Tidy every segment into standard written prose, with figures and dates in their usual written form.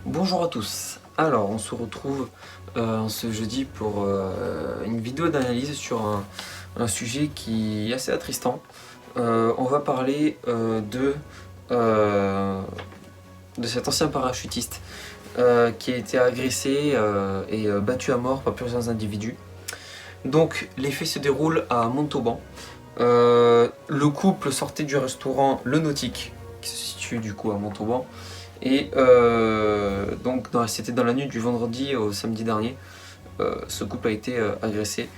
Bonjour à tous. Alors, on se retrouve ce jeudi pour une vidéo d'analyse sur un sujet qui est assez attristant. On va parler de cet ancien parachutiste qui a été agressé et battu à mort par plusieurs individus. Donc, les faits se déroulent à Montauban. Le couple sortait du restaurant Le Nautique, qui se situe du coup à Montauban. Et donc c'était dans la nuit du vendredi au samedi dernier. Ce couple a été agressé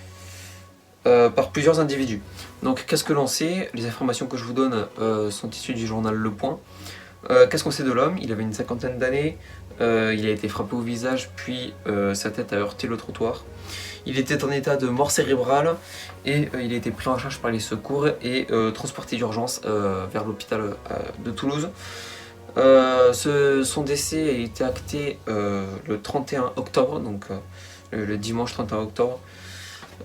par plusieurs individus. Donc qu'est-ce que l'on sait? Les informations que je vous donne sont issues du journal Le Point. Qu'est-ce qu'on sait de l'homme? Il avait une cinquantaine d'années, il a été frappé au visage, puis sa tête a heurté le trottoir. Il était en état de mort cérébrale et il a été pris en charge par les secours et transporté d'urgence vers l'hôpital de Toulouse. Son décès a été acté le 31 octobre, donc le dimanche 31 octobre.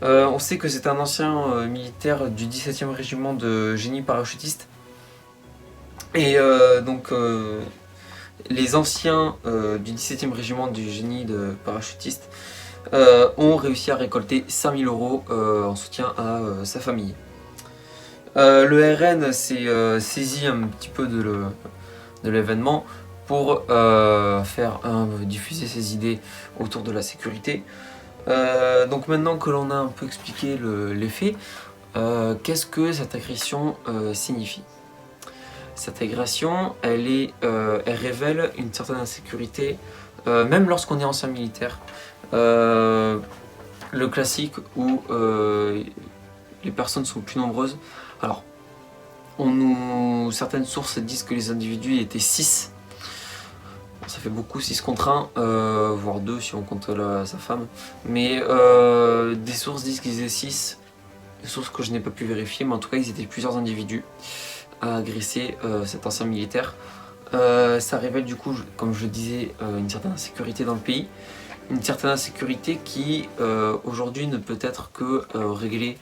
On sait que c'est un ancien militaire du 17e régiment de génie parachutiste. Et les anciens du 17e régiment du génie de parachutiste ont réussi à récolter 5000 € en soutien à sa famille. Le RN s'est saisi un petit peu de l'événement pour diffuser ses idées autour de la sécurité. Donc maintenant que l'on a un peu expliqué les faits, qu'est-ce que cette agression signifie? Cette agression, elle révèle une certaine insécurité, même lorsqu'on est ancien militaire. Le classique où les personnes sont plus nombreuses. Alors, certaines sources disent que les individus étaient 6. Ça fait beaucoup, 6 contre 1, voire 2 si on compte sa femme. Mais des sources disent qu'ils étaient 6. Des sources que je n'ai pas pu vérifier, mais en tout cas, ils étaient plusieurs individus à agresser cet ancien militaire. Ça révèle du coup, comme je le disais, une certaine insécurité dans le pays. Une certaine insécurité qui, aujourd'hui, ne peut être que réglée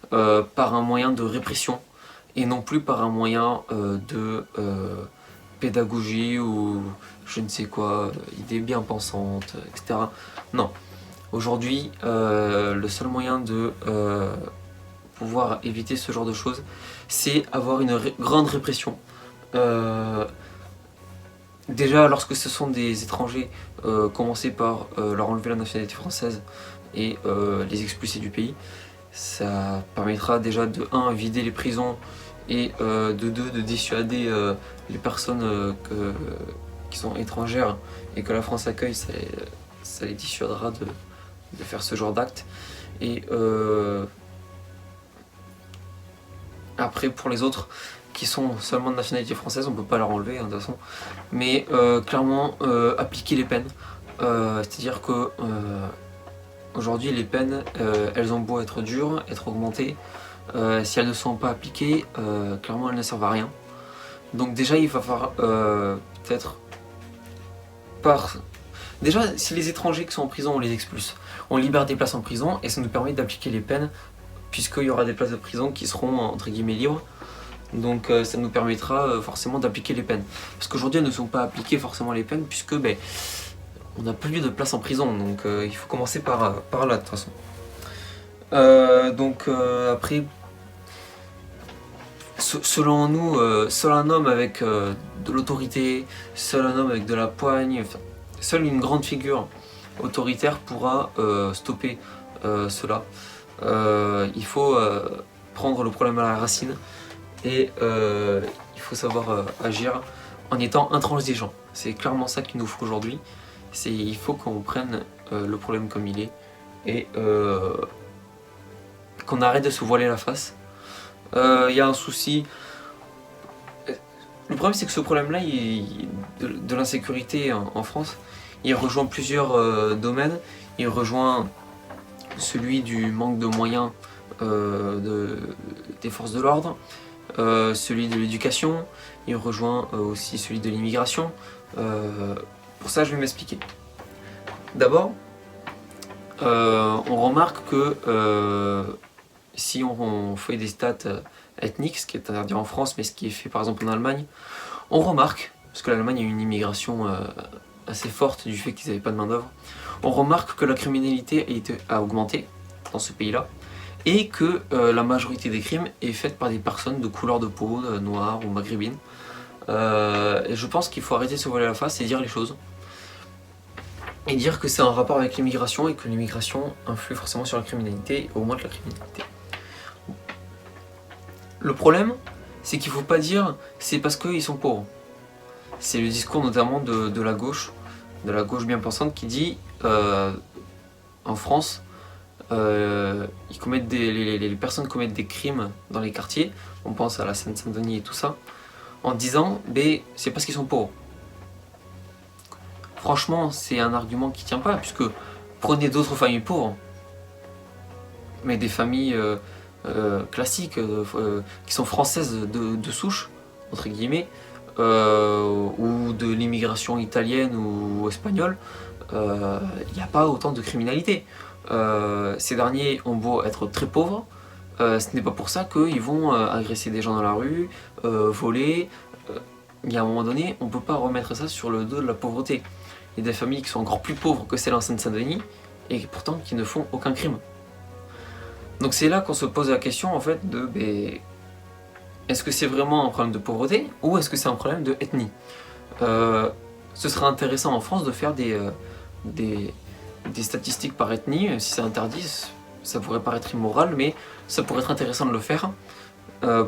par un moyen de répression et non plus par un moyen de pédagogie ou je ne sais quoi, idées bien pensantes, etc. Non. Aujourd'hui, le seul moyen de pouvoir éviter ce genre de choses, c'est avoir une grande répression. Déjà, lorsque ce sont des étrangers, commencer par leur enlever la nationalité française et les expulser du pays. Ça permettra déjà de 1 vider les prisons et de 2 de dissuader les personnes qui sont étrangères et que la France accueille, ça les dissuadera de faire ce genre d'acte. Et après pour les autres qui sont seulement de nationalité française, on peut pas leur enlever de toute façon, mais clairement appliquer les peines, c'est-à-dire que aujourd'hui, les peines, elles ont beau être dures, être augmentées, si elles ne sont pas appliquées, clairement elles ne servent à rien. Donc déjà, il va falloir peut-être Déjà, si les étrangers qui sont en prison, on les expulse, on libère des places en prison et ça nous permet d'appliquer les peines, puisqu'il y aura des places de prison qui seront entre guillemets libres. Donc ça nous permettra forcément d'appliquer les peines. Parce qu'aujourd'hui, elles ne sont pas appliquées forcément les peines, puisque on n'a plus de place en prison, donc il faut commencer par là de toute façon. Après, selon nous, seul un homme avec de l'autorité, seul un homme avec de la poigne, seule une grande figure autoritaire pourra stopper cela. Il faut prendre le problème à la racine et il faut savoir agir en étant intransigeant. C'est clairement ça qu'il nous faut aujourd'hui. Il faut qu'on prenne le problème comme il est et qu'on arrête de se voiler la face. Il y a un souci. Le problème, c'est que ce problème-là, de l'insécurité en France, il rejoint plusieurs domaines. Il rejoint celui du manque de moyens des forces de l'ordre, celui de l'éducation, il rejoint aussi celui de l'immigration. Pour ça, je vais m'expliquer. D'abord, on remarque que si on fait des stats ethniques, ce qui est interdit en France, mais ce qui est fait par exemple en Allemagne, on remarque, parce que l'Allemagne a une immigration assez forte du fait qu'ils n'avaient pas de main d'œuvre, on remarque que la criminalité a augmenté dans ce pays-là et que la majorité des crimes est faite par des personnes de couleur de peau, noire ou maghrébine. Et je pense qu'il faut arrêter de se voiler la face et dire les choses. Et dire que c'est un rapport avec l'immigration et que l'immigration influe forcément sur la criminalité et augmente la criminalité. Le problème, c'est qu'il ne faut pas dire c'est parce qu'ils sont pauvres. C'est le discours notamment de la gauche bien pensante qui dit en France, les personnes commettent des crimes dans les quartiers, on pense à la Seine-Saint-Denis et tout ça, en disant c'est parce qu'ils sont pauvres. Franchement, c'est un argument qui tient pas, puisque prenez d'autres familles pauvres, mais des familles classiques, qui sont françaises de souche, entre guillemets, ou de l'immigration italienne ou espagnole, il n'y a pas autant de criminalité. Ces derniers ont beau être très pauvres, ce n'est pas pour ça qu'ils vont agresser des gens dans la rue, voler. Il y a un moment donné, on ne peut pas remettre ça sur le dos de la pauvreté. Il y a des familles qui sont encore plus pauvres que celles en Seine-Saint-Denis et pourtant qui ne font aucun crime. Donc c'est là qu'on se pose la question en fait de est-ce que c'est vraiment un problème de pauvreté ou est-ce que c'est un problème de ethnie? Ce serait intéressant en France de faire des statistiques par ethnie. Si c'est interdit, ça pourrait paraître immoral, mais ça pourrait être intéressant de le faire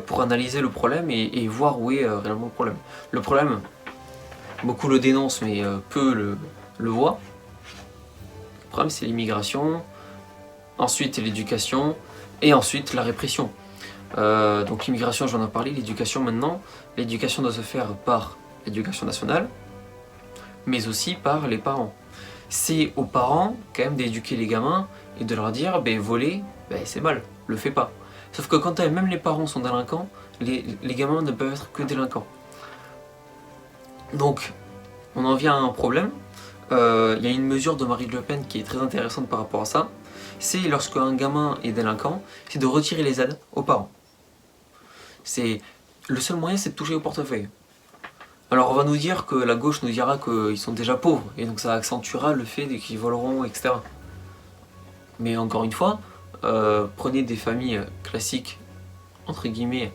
pour analyser le problème et voir où est réellement le problème. Le problème, beaucoup le dénoncent, mais peu le voient. Le problème, c'est l'immigration, ensuite l'éducation, et ensuite la répression. Donc l'immigration, j'en ai parlé, l'éducation maintenant. L'éducation doit se faire par l'éducation nationale, mais aussi par les parents. C'est aux parents, quand même, d'éduquer les gamins et de leur dire, voler, c'est mal, le fais pas. Sauf que quand même les parents sont délinquants, les gamins ne peuvent être que délinquants. Donc, on en vient à un problème. Il y a une mesure de Marine Le Pen qui est très intéressante par rapport à ça. C'est lorsqu'un gamin est délinquant, c'est de retirer les aides aux parents. Le seul moyen, c'est de toucher au portefeuille. Alors on va nous dire que la gauche nous dira qu'ils sont déjà pauvres, et donc ça accentuera le fait qu'ils voleront, etc. Mais encore une fois, prenez des familles classiques, entre guillemets,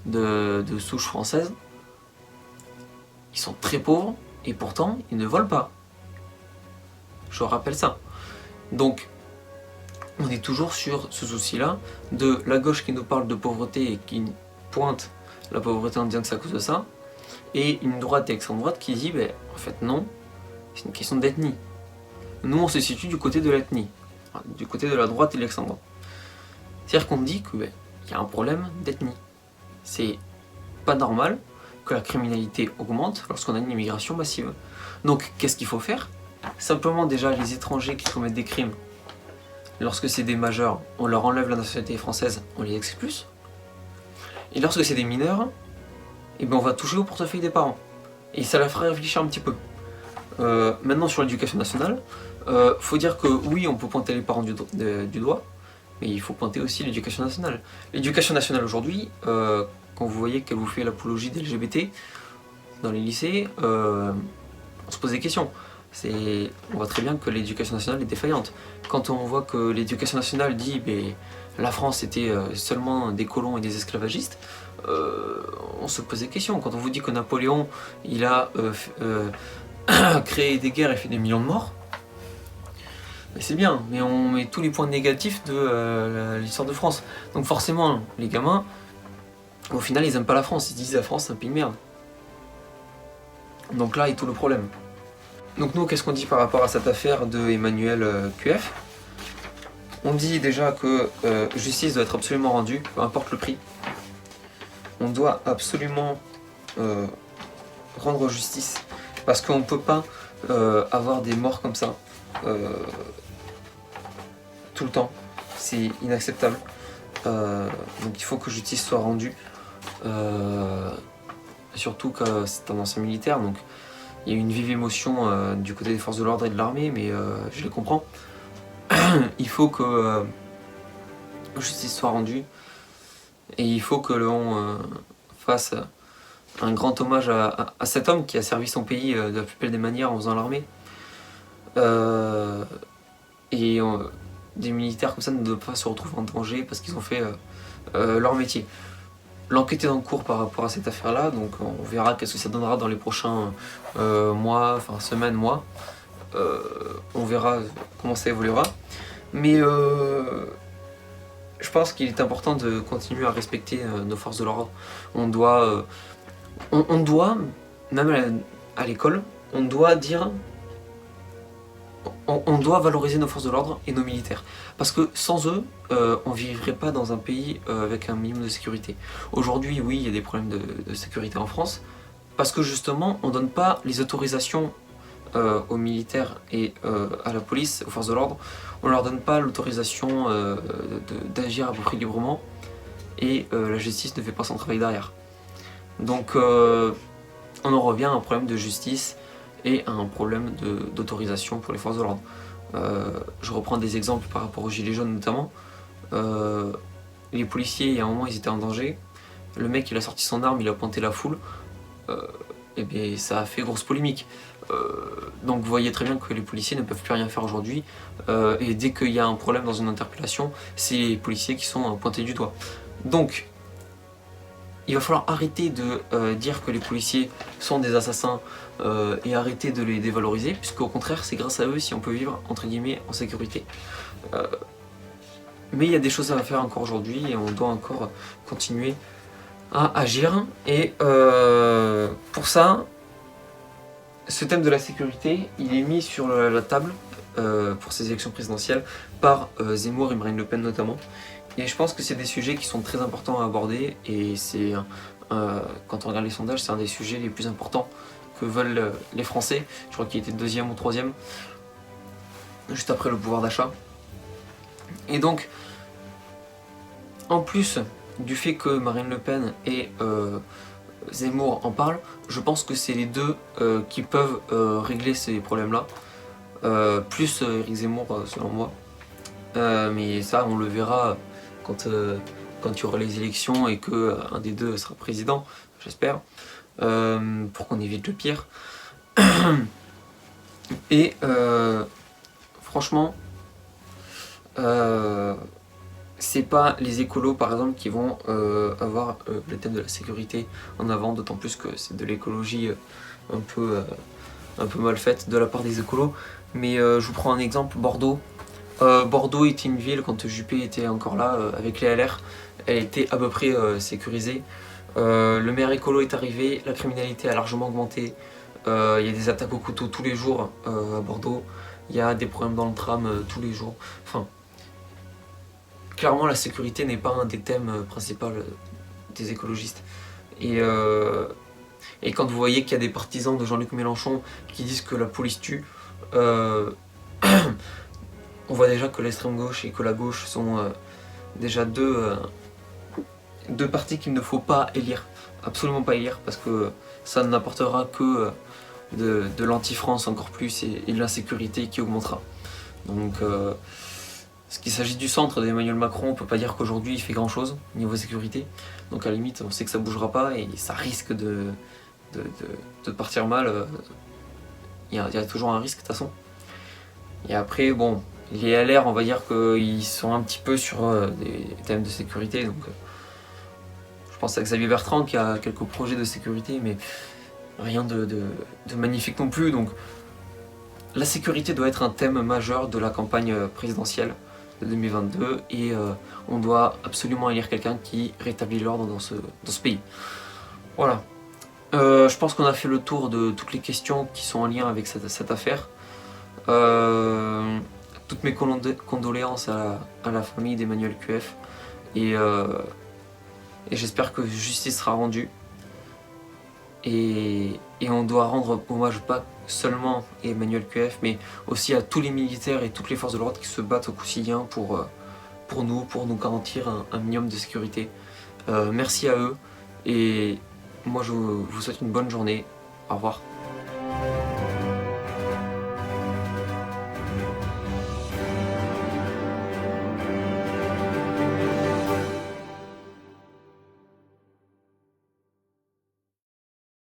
de souche française, ils sont très pauvres, et pourtant, ils ne volent pas. Je rappelle ça. Donc, on est toujours sur ce souci-là, de la gauche qui nous parle de pauvreté et qui pointe la pauvreté en disant que c'est à cause de ça, et une droite et extrême droite qui dit, en fait non, c'est une question d'ethnie. Nous, on se situe du côté de l'ethnie, du côté de la droite et de l'extrême droite. C'est-à-dire qu'on dit qu'il y a un problème d'ethnie. C'est pas normal que la criminalité augmente lorsqu'on a une immigration massive. Donc, qu'est-ce qu'il faut faire? Simplement, déjà, les étrangers qui commettent des crimes, lorsque c'est des majeurs, on leur enlève la nationalité française, on les expulse. Et lorsque c'est des mineurs, on va toucher au portefeuille des parents. Et ça la fera réfléchir un petit peu. Maintenant, sur l'éducation nationale, faut dire que oui, on peut pointer les parents du doigt, mais il faut pointer aussi l'éducation nationale. L'éducation nationale aujourd'hui, quand vous voyez qu'elle vous fait l'apologie des LGBT dans les lycées, on se pose des questions. On voit très bien que l'éducation nationale est défaillante. Quand on voit que l'éducation nationale dit la France était seulement des colons et des esclavagistes, on se pose des questions. Quand on vous dit que Napoléon il a créé des guerres et fait des millions de morts, c'est bien, mais on met tous les points négatifs de l'histoire de France. Donc forcément, les gamins, au final, ils aiment pas la France. Ils disent la France c'est un pays de merde. Donc là est tout le problème. Donc nous, qu'est-ce qu'on dit par rapport à cette affaire de Emmanuel QF? On dit déjà que justice doit être absolument rendue, peu importe le prix. On doit absolument rendre justice, parce qu'on ne peut pas avoir des morts comme ça tout le temps. C'est inacceptable. Donc il faut que justice soit rendue. Surtout que c'est un ancien militaire, donc il y a eu une vive émotion du côté des forces de l'ordre et de l'armée, mais je les comprends. Il faut que justice soit rendue, et il faut que l'on fasse un grand hommage à cet homme qui a servi son pays de la plus belle des manières en faisant l'armée. Et des militaires comme ça ne doivent pas se retrouver en danger parce qu'ils ont fait leur métier. L'enquête est en cours par rapport à cette affaire-là, donc on verra qu'est-ce que ça donnera dans les prochains mois, enfin semaines, mois. On verra comment ça évoluera. Mais je pense qu'il est important de continuer à respecter nos forces de l'ordre. On doit, même à l'école, on doit dire, on doit valoriser nos forces de l'ordre et nos militaires. Parce que sans eux, on ne vivrait pas dans un pays avec un minimum de sécurité. Aujourd'hui, oui, il y a des problèmes de sécurité en France, parce que justement, on ne donne pas les autorisations aux militaires et à la police, aux forces de l'ordre, on leur donne pas l'autorisation d'agir à peu près librement, et la justice ne fait pas son travail derrière. Donc on en revient à un problème de justice et à un problème d'autorisation pour les forces de l'ordre. Je reprends des exemples par rapport aux gilets jaunes notamment. Les policiers, il y a un moment, ils étaient en danger. Le mec, il a sorti son arme, il a pointé la foule. Et bien, ça a fait grosse polémique. Donc vous voyez très bien que les policiers ne peuvent plus rien faire aujourd'hui. Et dès qu'il y a un problème dans une interpellation, c'est les policiers qui sont pointés du doigt. Donc, il va falloir arrêter de dire que les policiers sont des assassins et arrêter de les dévaloriser, puisqu'au contraire, c'est grâce à eux si on peut vivre, entre guillemets, en sécurité. Mais il y a des choses à faire encore aujourd'hui et on doit encore continuer à agir. Et pour ça, ce thème de la sécurité, il est mis sur la table pour ces élections présidentielles par Zemmour et Marine Le Pen notamment. Et je pense que c'est des sujets qui sont très importants à aborder et c'est, quand on regarde les sondages, c'est un des sujets les plus importants que veulent les Français. Je crois qu'il était deuxième ou troisième, juste après le pouvoir d'achat. Et donc, en plus du fait que Marine Le Pen et Zemmour en parlent, je pense que c'est les deux qui peuvent régler ces problèmes-là. Plus Éric Zemmour selon moi. Mais ça, on le verra quand il y aura les élections et qu'un des deux sera président, j'espère, pour qu'on évite le pire. Et franchement, c'est pas les écolos par exemple qui vont avoir le thème de la sécurité en avant, d'autant plus que c'est de l'écologie un peu mal faite de la part des écolos. Mais je vous prends un exemple, Bordeaux. Bordeaux était une ville, quand Juppé était encore là, avec les LR, elle était à peu près sécurisée. Le maire écolo est arrivé, la criminalité a largement augmenté. Il y a des attaques au couteau tous les jours à Bordeaux. Il y a des problèmes dans le tram tous les jours. Enfin, clairement, la sécurité n'est pas un des thèmes principaux des écologistes. Et quand vous voyez qu'il y a des partisans de Jean-Luc Mélenchon qui disent que la police tue, on voit déjà que l'extrême gauche et que la gauche sont déjà deux partis qu'il ne faut pas élire, absolument pas élire, parce que ça n'apportera que de l'anti-France encore plus et de l'insécurité qui augmentera. Donc, ce qu'il s'agit du centre d'Emmanuel Macron, on peut pas dire qu'aujourd'hui il fait grand chose niveau sécurité. Donc à la limite, on sait que ça bougera pas et ça risque de partir mal. Il y a toujours un risque de toute façon. Et après, bon, les LR, on va dire qu'ils sont un petit peu sur des thèmes de sécurité. Donc, je pense à Xavier Bertrand qui a quelques projets de sécurité, mais rien de magnifique non plus. Donc, la sécurité doit être un thème majeur de la campagne présidentielle de 2022 et on doit absolument élire quelqu'un qui rétablit l'ordre dans ce pays. Voilà. Je pense qu'on a fait le tour de toutes les questions qui sont en lien avec cette affaire. Toutes mes condoléances à la famille d'Emmanuel QF et j'espère que justice sera rendue et on doit rendre hommage pas seulement à Emmanuel QF mais aussi à tous les militaires et toutes les forces de l'ordre qui se battent au quotidien pour nous garantir un minimum de sécurité. Merci à eux et moi je vous souhaite une bonne journée, au revoir.